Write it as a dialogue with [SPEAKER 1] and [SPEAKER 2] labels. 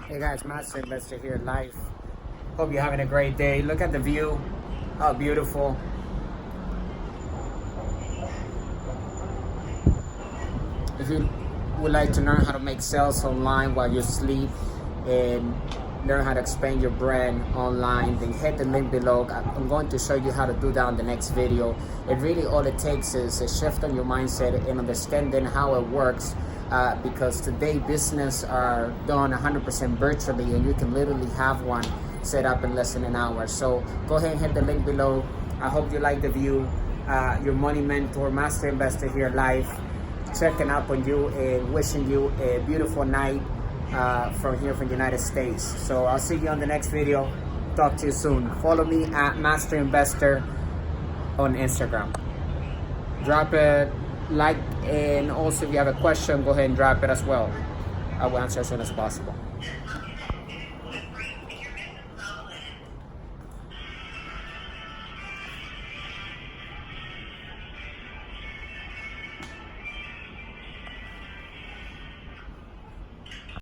[SPEAKER 1] Hey guys, Master Investor here live. Hope you're having a great day. Look at the view, how beautiful. If you would like to learn how to make sales online while you sleep and learn how to expand your brand online, then hit the link below. I'm going to show you how to do that in the next video. It really all it takes is a shift on your mindset and understanding how it works. Because today business are done 100% virtually, and you can literally have one set up in less than an hour. So go ahead and hit the link below. I hope you like the view. Your money mentor, Master Investor here live, checking up on you and wishing you a beautiful night from here from the United States. So I'll see you on the next video. Talk to you soon. Follow me at Master Investor on Instagram. Drop it. Like, and also if you have a question, go ahead and drop it as well. I will answer as soon as possible.